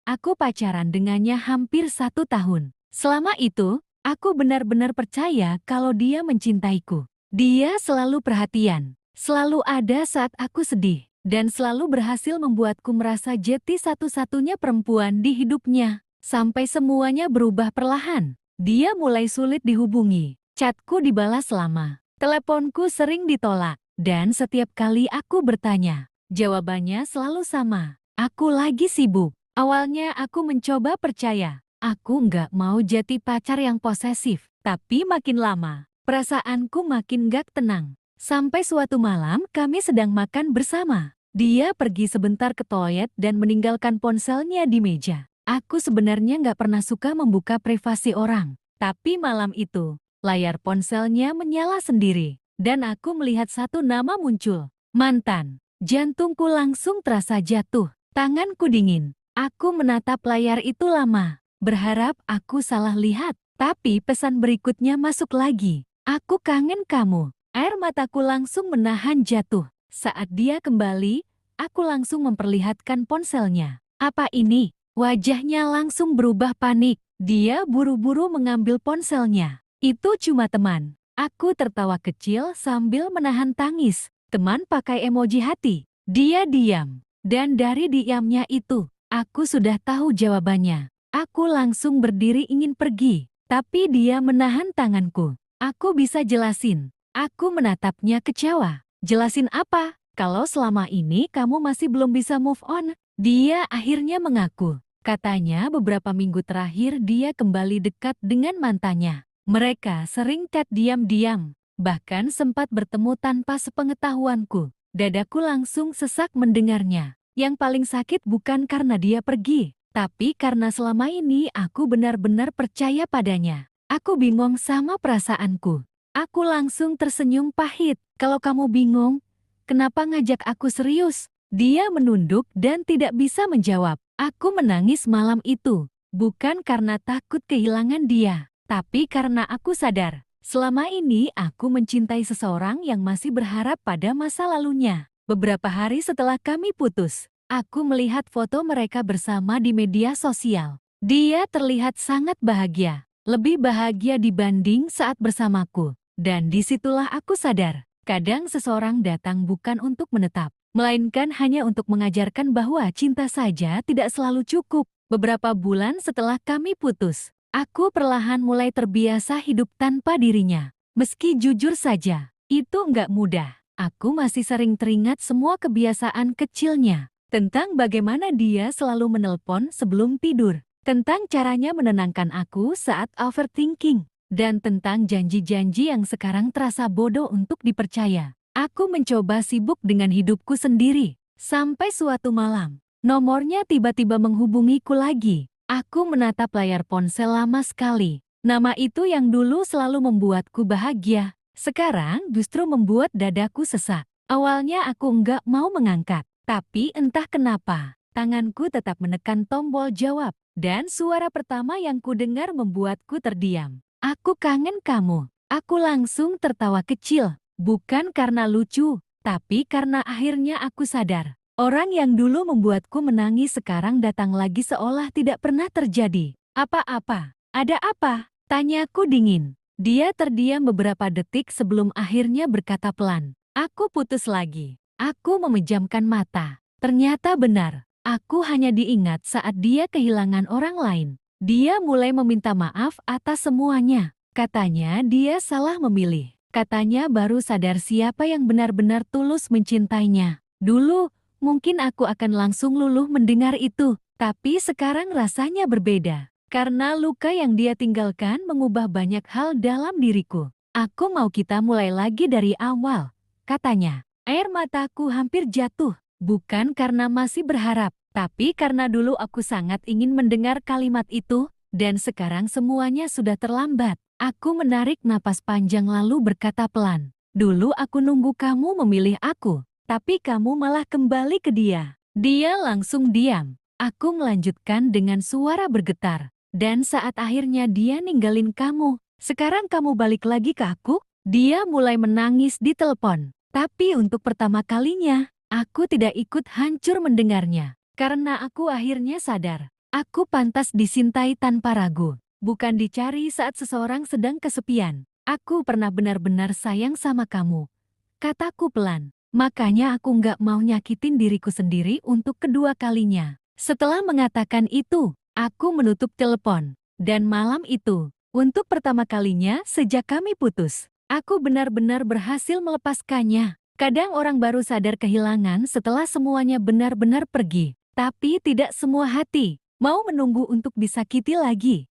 Aku pacaran dengannya hampir 1 tahun. Selama itu, aku benar-benar percaya kalau dia mencintaiku. Dia selalu perhatian, selalu ada saat aku sedih, dan selalu berhasil membuatku merasa jati satu-satunya perempuan di hidupnya. Sampai semuanya berubah perlahan. Dia mulai sulit dihubungi. Chatku dibalas lama. Teleponku sering ditolak. Dan setiap kali aku bertanya, jawabannya selalu sama. Aku lagi sibuk. Awalnya aku mencoba percaya. Aku nggak mau jadi pacar yang posesif. Tapi makin lama, perasaanku makin gak tenang. Sampai suatu malam kami sedang makan bersama. Dia pergi sebentar ke toilet dan meninggalkan ponselnya di meja. Aku sebenarnya nggak pernah suka membuka privasi orang. Tapi malam itu, layar ponselnya menyala sendiri. Dan aku melihat satu nama muncul. Mantan. Jantungku langsung terasa jatuh. Tanganku dingin. Aku menatap layar itu lama. Berharap aku salah lihat. Tapi pesan berikutnya masuk lagi. Aku kangen kamu. Air mataku langsung menahan jatuh. Saat dia kembali, aku langsung memperlihatkan ponselnya. Apa ini? Wajahnya langsung berubah panik. Dia buru-buru mengambil ponselnya. Itu cuma teman. Aku tertawa kecil sambil menahan tangis. Teman pakai emoji hati. Dia diam. Dan dari diamnya itu, aku sudah tahu jawabannya. Aku langsung berdiri ingin pergi. Tapi dia menahan tanganku. Aku bisa jelasin. Aku menatapnya kecewa. Jelasin apa? Kalau selama ini kamu masih belum bisa move on. Dia akhirnya mengaku. Katanya beberapa minggu terakhir dia kembali dekat dengan mantannya. Mereka sering chat diam-diam, bahkan sempat bertemu tanpa sepengetahuanku. Dadaku langsung sesak mendengarnya. Yang paling sakit bukan karena dia pergi, tapi karena selama ini aku benar-benar percaya padanya. Aku bingung sama perasaanku. Aku langsung tersenyum pahit. Kalau kamu bingung, kenapa ngajak aku serius? Dia menunduk dan tidak bisa menjawab. Aku menangis malam itu, bukan karena takut kehilangan dia, tapi karena aku sadar, selama ini aku mencintai seseorang yang masih berharap pada masa lalunya. Beberapa hari setelah kami putus, aku melihat foto mereka bersama di media sosial. Dia terlihat sangat bahagia, lebih bahagia dibanding saat bersamaku. Dan disitulah aku sadar, kadang seseorang datang bukan untuk menetap, melainkan hanya untuk mengajarkan bahwa cinta saja tidak selalu cukup. Beberapa bulan setelah kami putus, aku perlahan mulai terbiasa hidup tanpa dirinya. Meski jujur saja, itu nggak mudah. Aku masih sering teringat semua kebiasaan kecilnya. Tentang bagaimana dia selalu menelpon sebelum tidur. Tentang caranya menenangkan aku saat overthinking. Dan tentang janji-janji yang sekarang terasa bodoh untuk dipercaya. Aku mencoba sibuk dengan hidupku sendiri. Sampai suatu malam, nomornya tiba-tiba menghubungiku lagi. Aku menatap layar ponsel lama sekali. Nama itu yang dulu selalu membuatku bahagia, sekarang justru membuat dadaku sesak. Awalnya aku nggak mau mengangkat, tapi entah kenapa, tanganku tetap menekan tombol jawab. Dan suara pertama yang kudengar membuatku terdiam. Aku kangen kamu. Aku langsung tertawa kecil. Bukan karena lucu, tapi karena akhirnya aku sadar. Orang yang dulu membuatku menangis sekarang datang lagi seolah tidak pernah terjadi. Apa-apa? Ada apa? Tanyaku dingin. Dia terdiam beberapa detik sebelum akhirnya berkata pelan. Aku putus lagi. Aku memejamkan mata. Ternyata benar. Aku hanya diingat saat dia kehilangan orang lain. Dia mulai meminta maaf atas semuanya. Katanya dia salah memilih. Katanya baru sadar siapa yang benar-benar tulus mencintainya. Dulu, mungkin aku akan langsung luluh mendengar itu. Tapi sekarang rasanya berbeda. Karena luka yang dia tinggalkan mengubah banyak hal dalam diriku. Aku mau kita mulai lagi dari awal, katanya. Air mataku hampir jatuh. Bukan karena masih berharap, tapi karena dulu aku sangat ingin mendengar kalimat itu. Dan sekarang semuanya sudah terlambat. Aku menarik napas panjang lalu berkata pelan. Dulu aku nunggu kamu memilih aku, tapi kamu malah kembali ke dia. Dia langsung diam. Aku melanjutkan dengan suara bergetar. Dan saat akhirnya dia ninggalin kamu, sekarang kamu balik lagi ke aku? Dia mulai menangis di telepon. Tapi untuk pertama kalinya, aku tidak ikut hancur mendengarnya. Karena aku akhirnya sadar. Aku pantas disintai tanpa ragu, bukan dicari saat seseorang sedang kesepian. Aku pernah benar-benar sayang sama kamu, kataku pelan. Makanya aku nggak mau nyakitin diriku sendiri untuk kedua kalinya. Setelah mengatakan itu, aku menutup telepon. Dan malam itu, untuk pertama kalinya sejak kami putus, aku benar-benar berhasil melepaskannya. Kadang orang baru sadar kehilangan setelah semuanya benar-benar pergi. Tapi tidak semua hati mau menunggu untuk disakiti lagi.